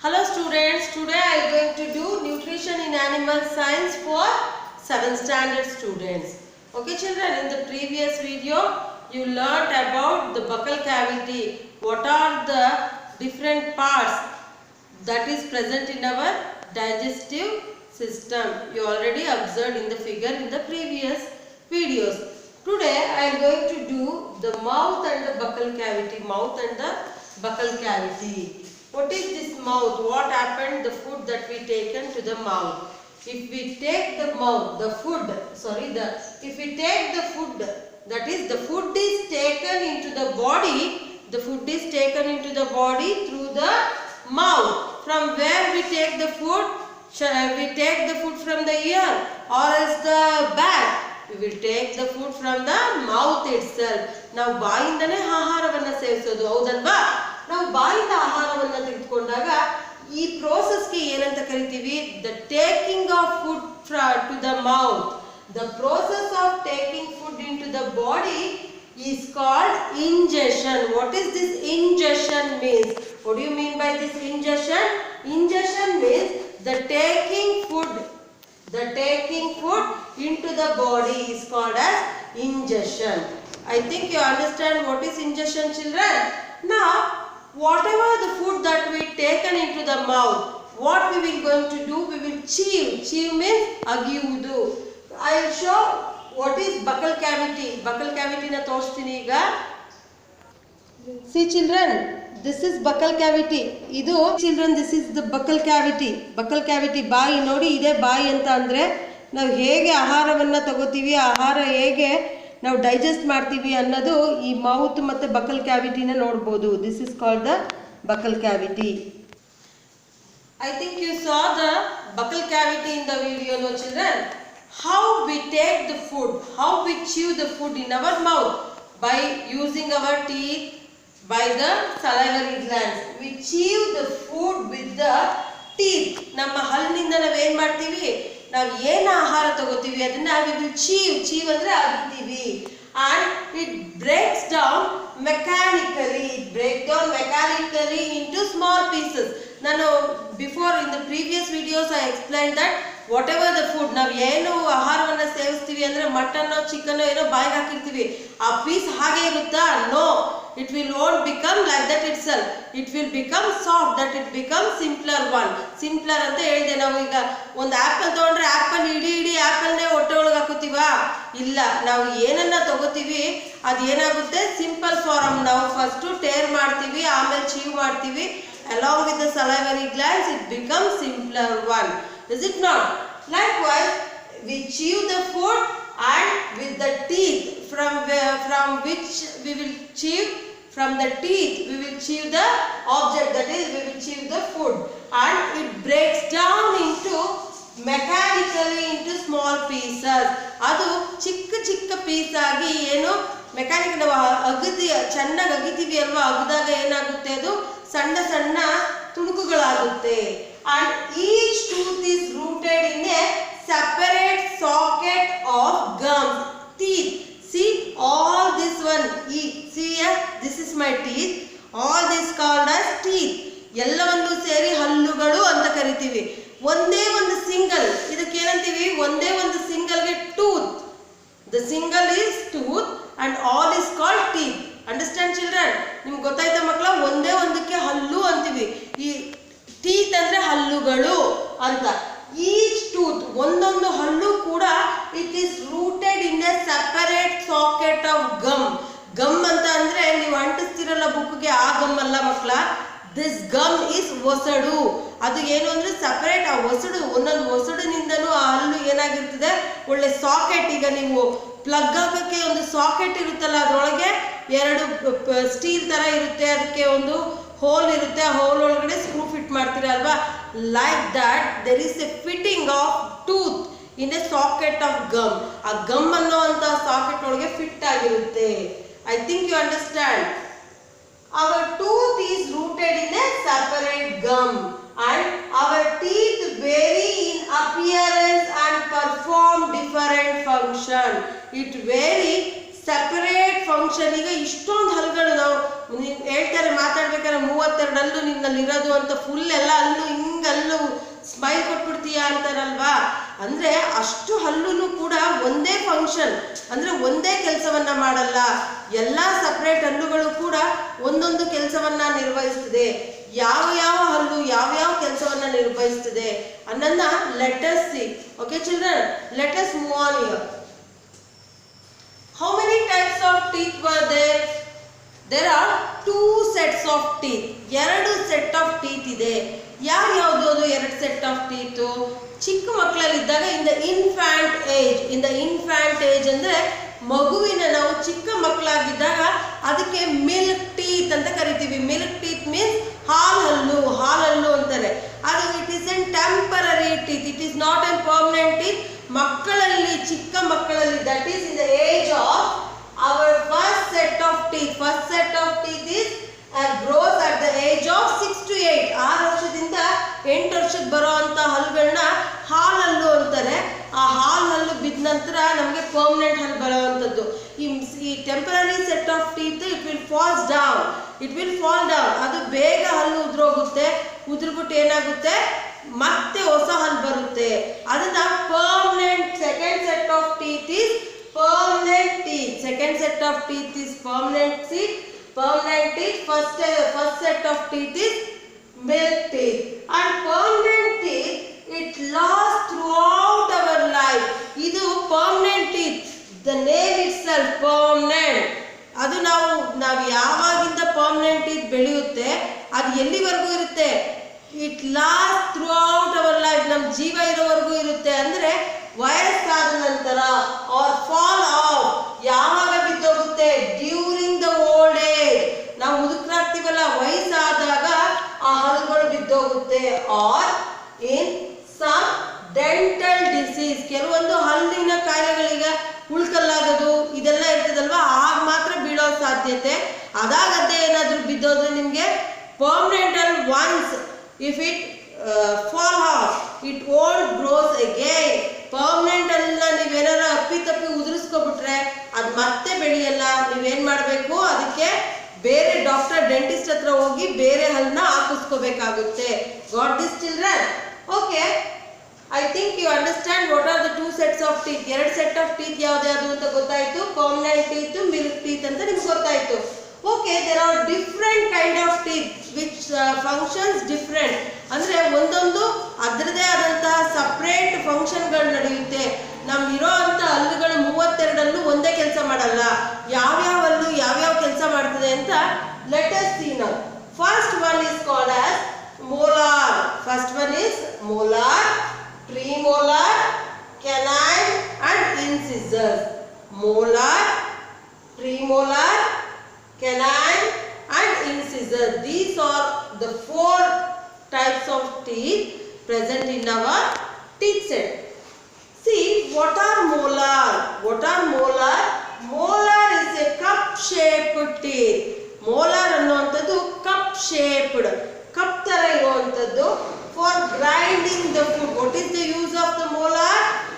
Hello students, today I am going to do nutrition in animal science for 7th standard students. Okay children, in the previous video you learnt about the buccal cavity. What are the different parts that is present in our digestive system? You already observed in the figure in the previous videos. Today I am going to do the mouth and the buccal cavity. Mouth and the buccal cavity. What is this mouth? What happened? The food that we taken to the mouth. If we take the mouth, the food, if we take the food, that is the food is taken into the body, the food is taken into the body through the mouth. From where we take the food? We take the food from the ear or else the back. We will take the food from the mouth itself. Now, ಬಾಯಿಂದನೇ ಆಹಾರವನ್ನು ಸೇವಿಸೋದು ಹೌದಲ್ವಾ? ನಾವು ಬಾಯಿಂದ ಆಹಾರವನ್ನು ತೆಗೆದುಕೊಂಡಾಗ ಈ ಪ್ರೋಸೆಸ್ಗೆ ಏನಂತ ಕರಿತೀವಿ? The taking of food to the mouth. The process of taking food into the body is called ingestion. What is this ingestion means? What do you mean by this ingestion? Ingestion means the taking food into the body is called as ingestion. I think you understand what is ingestion, children. Now, whatever the food that we taken into the mouth, what we will going to do? We will chew. Chew means agiudu. I will show what is buccal cavity. Buccal cavity na ತೋರಿಸ್ತೀನಿ ಈಗ. See children, this is buccal cavity. ಇದು children, this is the buccal cavity. Buccal cavity ಬಾಯಿ ನೋಡಿ, ಇದೆ ಬಾಯಿ ಅಂತ ಅಂದ್ರೆ ನಾವು ಹೇಗೆ ಆಹಾರವನ್ನು ತಗೋತೀವಿ, ಆಹಾರ ಹೇಗೆ ನಾವು ಡೈಜೆಸ್ಟ್ ಮಾಡ್ತೀವಿ ಅನ್ನೋದು ಈ ಮೌತ್ ಮತ್ತು ಬಕಲ್ ಕ್ಯಾವಿಟಿನ ನೋಡ್ಬೋದು. This is called the buccal cavity. I think you saw the buccal cavity in the video, no children. How we take the food, how we chew the food in our mouth by using our teeth, by the salivary glands. We chew the food with the teeth. ನಮ್ಮ ಹಲ್ಲಿನಿಂದ ನಾವೇನು ಮಾಡ್ತೀವಿ? ನಾವು ಏನು ಆಹಾರ ತಗೋತೀವಿ ಅದನ್ನ we will chew ಅಂದ್ರೆ ಅಗಿತೀವಿ. And it breaks down mechanically. It breaks down mechanically into small pieces. ನಾನು before in the previous videos I explained that whatever the food, ನಾವು ಏನು ಆಹಾರವನ್ನು ಸೇವಿಸ್ತೀವಿ ಅಂದರೆ ಮಟನ್ನೋ ಚಿಕನ್ನೋ ಏನೋ ಬಾಯಿಗೆ ಹಾಕಿರ್ತೀವಿ, ಆ ಪೀಸ್ ಹಾಗೆ ಇರುತ್ತಾ? No, it will won't become like that itself. It will become soft, that it becomes simpler one. Simpler ಅಂತ ಹೇಳಿದೆ. ನಾವು ಈಗ ಒಂದು ಆ್ಯಪಲ್ ತೊಗೊಂಡ್ರೆ ಆ್ಯಪಲ್ ಇಡೀ ಆ್ಯಪಲ್ನೇ ಹೊಟ್ಟೆ ಒಳಗೆ ಹಾಕೋತೀವಾ? ಇಲ್ಲ, ನಾವು ಏನನ್ನ ತಗೋತೀವಿ ಅದು ಏನಾಗುತ್ತೆ? Simple form. ನಾವು ಫಸ್ಟು ಟೇರ್ ಮಾಡ್ತೀವಿ, ಆಮೇಲೆ ಚೀವ್ ಮಾಡ್ತೀವಿ. along with the salivary glands it becomes simpler one. Is it not? Likewise, we chew the food and with the teeth from which we will chew, from the teeth we will chew the object, that is we will chew the food, and it breaks down into mechanically into small pieces. ಅದು ಚಿಕ್ಕ piece ಆಗಿ ಏನು mechanic ನಾವು ಚೆನ್ನಾಗಿ ಅಗಿತೀವಿ ಅಲ್ವಾ, ಅಗಿದಾಗ ಏನಾಗುತ್ತೆ? ಅದು ಸಣ್ಣ ತುಣುಕುಗಳಾಗುತ್ತೆ. And each tooth is rooted in a separate socket of gums. Teeth. See all this one. See here, this is my teeth. All this called as teeth. ಎಲ್ಲವನ್ನು ಸೇರಿ ಹಲ್ಲುಗಳು ಅಂತ ಕರಿತೀವಿ. ಒಂದೇ ಒಂದು ಸಿಂಗಲ್, ಇದಕ್ಕೆ ಏನಂತೀವಿ? ಒಂದೇ ಒಂದು ಸಿಂಗಲ್ಗೆ tooth. The single is tooth and all is called teeth. Understand children? ನಿಮ್ಗೆ ಗೊತ್ತಾಯ್ತಾ ಮಕ್ಕಳ? ಒಂದೇ ಒಂದಕ್ಕೆ ಹಲ್ಲು ಅಂತೀವಿ. ಈ ಟೀತ್ ಅಂದ್ರೆ ಹಲ್ಲುಗಳು ಅಂತ. ಈಚ್ ಟೂತ್, ಒಂದೊಂದು ಹಲ್ಲು ಕೂಡ it is rooted in a separate socket of gum. Gum ಅಂತ ಅಂದ್ರೆ ನೀವು ಅಂಟಿಸ್ತಿರಲ್ಲ ಬುಕ್ಗೆ, ಆ ಗಮ್ ಅಲ್ಲ ಮಕ್ಕಳ. ದಿಸ್ ಗಮ್ ಇಸ್ ಒಸಡು. ಅದು ಏನು ಅಂದ್ರೆ ಸಪರೇಟ್. ಆ ಒಸಡು, ಒಂದೊಂದು ಒಸಡಿನಿಂದನೂ ಆ ಹಲ್ಲು ಏನಾಗಿರ್ತದೆ? ಒಳ್ಳೆ ಸಾಕೆಟ್. ಈಗ ನೀವು ಪ್ಲಗ್ ಹಾಕಕ್ಕೆ ಒಂದು ಸಾಕೆಟ್ ಇರುತ್ತಲ್ಲ, ಅದರೊಳಗೆ ಎರಡು ಸ್ಟೀಲ್ ತರ ಇರುತ್ತೆ, ಅದಕ್ಕೆ ಒಂದು ಹೋಲ್ ಇರುತ್ತೆ, ಆ ಹೋಲ್ ಒಳಗಡೆ ಸ್ಕ್ರೂ ಫಿಟ್ ಮಾಡ್ತೀರಾ ಅಲ್ವಾ? Like that there is a fitting of tooth in a socket of gum. ಆ ಗಮ್ ಅನ್ನೋ ಅಂತ ಸಾಕೆಟ್ ಒಳಗೆ ಫಿಟ್ ಆಗಿರುತ್ತೆ. I think you understand. Our tooth is rooted in a separate gum and our teeth vary in appearance and perform different function. It varies separate function function. ಈಗ ಇಷ್ಟೊಂದು ಹಲ್ಲುಗಳು ನಾವು ಹೇಳ್ತಾರೆ ಮಾತಾಡ್ಬೇಕಾದ್ರೆ 32 ಹಲ್ಲು ನಿನ್ನಲ್ಲಿ ಇರೋದು ಅಂತ, ಫುಲ್ ಎಲ್ಲ ಹಲ್ಲು ಹಿಂಗಲ್ಲು ಸ್ಮೈಲ್ ಕೊಟ್ಬಿಡ್ತೀಯಾ ಅಂತಾರಲ್ವಾ. ಅಂದ್ರೆ ಅಷ್ಟು ಹಲ್ಲು ಕೂಡ ಒಂದೇ ಫಂಕ್ಷನ್, ಅಂದ್ರೆ ಒಂದೇ ಕೆಲಸವನ್ನ ಮಾಡಲ್ಲ. ಎಲ್ಲ ಸಪ್ರೇಟ್ ಹಲ್ಲುಗಳು ಕೂಡ ಒಂದೊಂದು ಕೆಲಸವನ್ನ ನಿರ್ವಹಿಸ್ತದೆ. ಯಾವ ಯಾವ ಹಲ್ಲು ಯಾವ ಯಾವ ಕೆಲಸವನ್ನ ನಿರ್ವಹಿಸ್ತದೆ ಅನ್ನೋದನ್ನ let us see. Okay children, let us move on here. How many types of teeth were there? There are 2 sets of teeth. 2 set of teeth ಇದೆ. ಯಾವ್ಯಾವುದು ಅದು 2 set of teeth? ಚಿಕ್ಕ ಮಕ್ಕಳಲ್ಲಿದ್ದಾಗ in the infant age ಅಂದ್ರೆ ಮಗುವಿನ ನಾವು ಚಿಕ್ಕ ಮಕ್ಕಳಾಗಿದ್ದಾಗ ಅದಕ್ಕೆ milk teeth ಅಂತ ಕರಿತೀವಿ. ಮಿಲ್ಕ್ ಟೀತ್ ಮೀನ್ಸ್ ಹಾಲಲ್ಲು ಅಂತಾರೆ. ಅದು it is N temporary teeth, it is not an permanent teeth. ಮಕ್ಕಳಲ್ಲಿ, ಚಿಕ್ಕ ಮಕ್ಕಳಲ್ಲಿ, that is in the age of our first set of teeth is grows at the age of 6 to 8. 6 ವರ್ಷದಿಂದ 8 ವರ್ಷಕ್ಕೆ ಬರೋ ಅಂತ ಹಲ್ಲುಗಳನ್ನ ಹಾಲಲ್ಲು ಅಂತಾರೆ. ಆ ಹಲ್ಲು ಬಿದ್ದ ನಂತರ ನಮಗೆ ಪರ್ಮನೆಂಟ್ ಹಲ್ಲು ಬರೋವಂಥದ್ದು. ಈ temporary set of teeth it will fall down. ಅದು ಬೇಗ ಹಲ್ಲು ಉದುರ್ಬಿಟ್ಟು ಏನಾಗುತ್ತೆ, ಮತ್ತೆ ಹೊಸ ಹಲ್ಲು ಬರುತ್ತೆ. ಅದನ್ನ permanent second set of teeth is permanent teeth. Second set of teeth is permanent teeth. First set of teeth is milk teeth. And permanent teeth, it lasts throughout our life. Idu permanent teeth, the name itself permanent. ಅದು ನಾವು ಯಾವಾಗಿಂದ permanent teeth ಬೆಳೆಯುತ್ತೆ ಅದು ಎಲ್ಲಿವರೆಗೂ ಇರುತ್ತೆ? It last through out our life, ನಮ್ಮ ಜೀವ ಇರೋವರೆಗೂ ಇರುತ್ತೆ. ಅಂದ್ರೆ ವಯಸ್ಸಾದ ನಂತರ ಆರ್ ಫಾಲ್ ಆಫ್, ಯಾವಾಗ ಬಿದ್ದೋಗುತ್ತೆ? During the old age. ನಾವು ಮುದುಕರಾಗ್ತೀವಲ್ಲ, ವಯಸ್ಸಾದಾಗ ಆ ಹಲ್ಲುಗಳು ಬಿದ್ದೋಗುತ್ತೆ. Are in some dental disease, ಕೆಲವೊಂದು ಹಲ್ಲಿನ ಕಾಯಿಲೆಗಳಿಗೆ ಉಳ್ಕಲ್ಲಾಗೋದು ಇದೆಲ್ಲ ಇರ್ತದಲ್ವಾ, ಆಗ ಮಾತ್ರ ಬೀಳೋ ಸಾಧ್ಯತೆ. ಅದಾಗತ್ತೆ ಏನಾದ್ರೂ ಬಿದ್ದೋದ್ರೆ ನಿಮ್ಗೆ ಪರ್ಮನೆಂಟ್ ಅಲ್ಲಿ once if it fall off it old grows again. Permanent ಅಲ್ಲ ನೀವೇನಾರ ಅಪ್ಪಿ ಉದುರಿಸ್ಕೊಬಿಟ್ರೆ ಅದು ಮತ್ತೆ ಬೆಳೆಯಲ್ಲ. ನೀವೇನ್ ಮಾಡಬೇಕು, ಅದಕ್ಕೆ ಬೇರೆ ಡಾಕ್ಟರ್ ಡೆಂಟಿಸ್ಟ್ ಹತ್ರ ಹೋಗಿ ಬೇರೆ ಹಲ್ಲನ್ನ ಹಾಕಿಸ್ಕೋಬೇಕಾಗುತ್ತೆ. Got this children? Okay, I think you understand what are the 2 sets of teeth. 2 set of teeth ಯಾವ್ದು ಅಂತ ಗೊತ್ತಾಯ್ತು. ಪರ್ಮನೆಂಟ್ ಟೀತ್, ಮಿಲ್ಕ್ ಟೀತ್ ಅಂತ ನಿಮ್ಗೆ ಗೊತ್ತಾಯ್ತು. Okay, there are different kind of teeth which functions different. ಅಂದ್ರೆ ಒಂದೊಂದು ಅದರದೇ ಆದಂತಹ ಸಪ್ರೇಟ್ ಫಂಕ್ಷನ್ಗಳು ನಡೆಯುತ್ತೆ. ನಮ್ಗಿರೋ ಅಂತ ಹಲ್ಲುಗಳು 32 ಹಲ್ಲು ಒಂದೇ ಕೆಲಸ ಮಾಡಲ್ಲ. ಯಾವ್ಯಾವ ಹಲ್ಲು ಯಾವ್ಯಾವ ಕೆಲಸ ಮಾಡ್ತದೆ ಅಂತ let us see now. First one is called as molar. Premolar, canine and incisors. Molar, premolar, canine and incisor. These are the 4 types of teeth present in our teeth set. See, what are molar? Molar is a cup shaped teeth. Molar ಅನ್ನುವಂಥದ್ದು cup shaped, cup ತರ ಇರುವಂಥದ್ದು. For grinding the food. What is the use of the molar?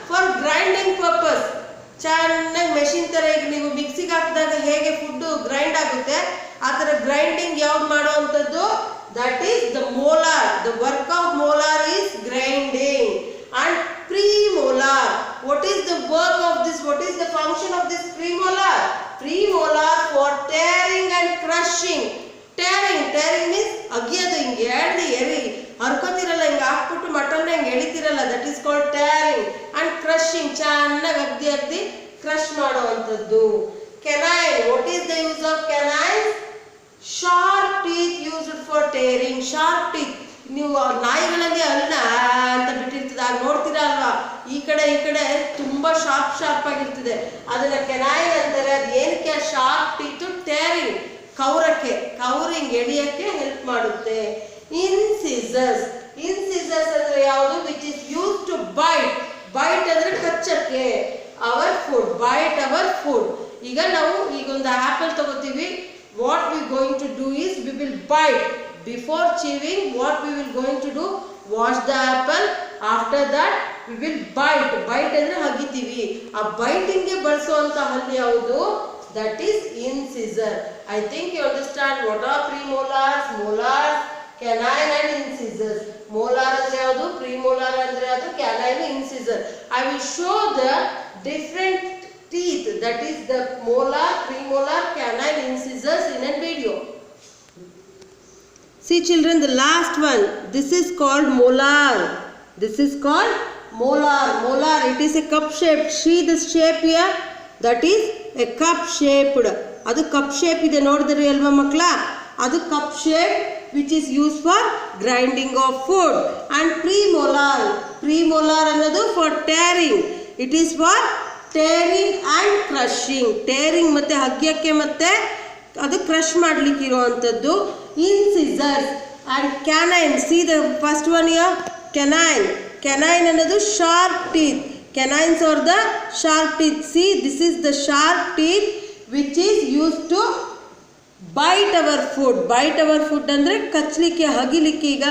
For grinding purpose. ಚೆನ್ನಾಗಿ machine ತರ ಈಗ ನೀವು ಮಿಕ್ಸಿಗೆ ಹಾಕಿದಾಗ ಹೇಗೆ ಫುಡ್ ಗ್ರೈಂಡ್ ಆಗುತ್ತೆ ಆ ತರ ಗ್ರೈಂಡಿಂಗ್ ಯಾವ್ದು ಮಾಡುವಂಥದ್ದು? That is the molar. The work of molar is grinding. And premolar. What is the work of this? What is the function of this premolar? Premolar for tearing and crushing. Tearing means ಅಗಿಯೋದು, ಹಿಂಗೆ ಎಳಿ ಹರ್ಕೋತಿರಲ್ಲ, ಹಿಂಗೆ ಹಾಕ್ಬಿಟ್ಟು ಮಟನ್ನ ಹಿಂಗೆ ಎಳಿತಿರಲ್ಲ, that is called tearing. And crushing, ಚೆನ್ನಾಗಿ ಅಗ್ದಿ crush ಮಾಡುವಂಥದ್ದು. Canine. What is the use of canine? Sharp teeth used for tearing. Sharp teeth, ನೀವು ನಾಯಿಗಳಲ್ಲಿ ಅಲ್ಲ ಅಂತ ಬಿಟ್ಟಿರ್ತದೆ, ಆಗ ನೋಡ್ತೀರಾ ಅಲ್ವಾ, ಈ ಕಡೆ ತುಂಬಾ ಶಾರ್ಪ್ ಆಗಿರ್ತದೆ, ಅದನ್ನ ಕೆನೈನ್ ಅಂತಾರೆ. ಅದು ಏನಕ್ಕೆ ಶಾರ್ಪ್ ಟೀತ್? ಟೇರಿಂಗ್, ಕೌರಿಂಗ್ ಎಳಿಯಕ್ಕೆ ಹೆಲ್ಪ್ ಮಾಡುತ್ತೆ. ಇನ್ಸಿಸರ್ಸ್ ಅಂದ್ರೆ ಯಾವುದು? Which is use to bite ಅಂದ್ರೆ ಕಚ್ಚಕ್ಕೆ. Our food, bite our food. ಈಗ ನಾವು ಒಂದು ಆಪಲ್ ತಗೋತೀವಿ, what we going to do is we will bite. Before chewing, what we will going to do? Wash the apple. After that we will bite ಅಂದ್ರೆ ಹಗಿತೀವಿ. ಆ ಬೈಟಿಂಗ್ಗೆ ಬಳಸುವಂತ ಹಲ್ಲು ಯಾವುದು? that is incisor. I think you understand what are premolars, molars, canine and incisors. Molar andre yadu, premolar andre yadu, canine, incisor. I will show the different teeth, that is the molar, premolar, canine, incisors in a video. See children, the last one, this is called molar. This is called molar. Molar, it is a cup shaped. See this shape here? That is a cup shaped. Adu cup shape ide nodidri alva makla? Adu cup shape which is used for grinding of food. And premolar. Premolar annadu for tearing. It is for tearing and crushing. Tearing ಮತ್ತೆ ಹಗ್ಯಕ್ಕೆ ಮತ್ತೆ ಅದು crush ಮಾಡಲಿಕ್ಕೆ ಇರುವಂತದ್ದು. Incisors and canine. See the first one here, canine. Canine ಅನ್ನೋದು sharp teeth. Canines are the sharp teeth. See, this is the sharp teeth which is used to bite our food. Bite our food ಅಂದರೆ ಕಚ್ಚಲಿಕ್ಕೆ, ಹಗಿಲಿಕ್ಕೆ, ಈಗ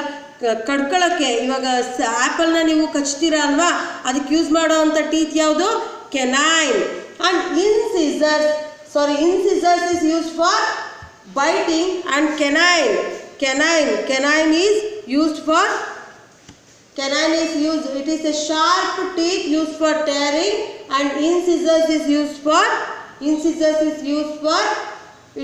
ಕಡ್ಕೊಳ್ಳೋಕ್ಕೆ. ಇವಾಗ ಆ್ಯಪಲ್ನ ನೀವು ಕಚ್ತೀರಾ ಅಲ್ವಾ, ಅದಕ್ಕೆ use ಮಾಡೋವಂಥ teeth ಯಾವುದು? canine. And incisors is used for biting, and canine is used for, it is a sharp teeth used for tearing, and incisors is used for,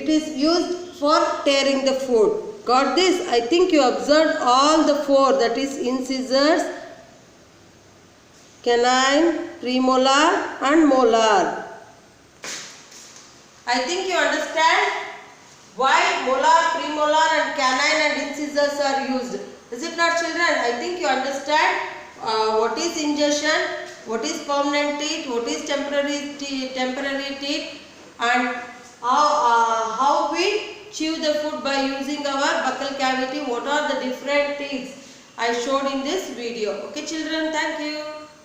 it is used for tearing the food. Got this? I think you observed all the four, that is incisors, canine, premolar and molar. I think you understand why molar, premolar and canine and incisors are used. Is it not children? I think you understand what is ingestion, what is permanent teeth, what is temporary teeth, and how we chew the food by using our buccal cavity. What are the different teeth I showed in this video. Okay children, thank you.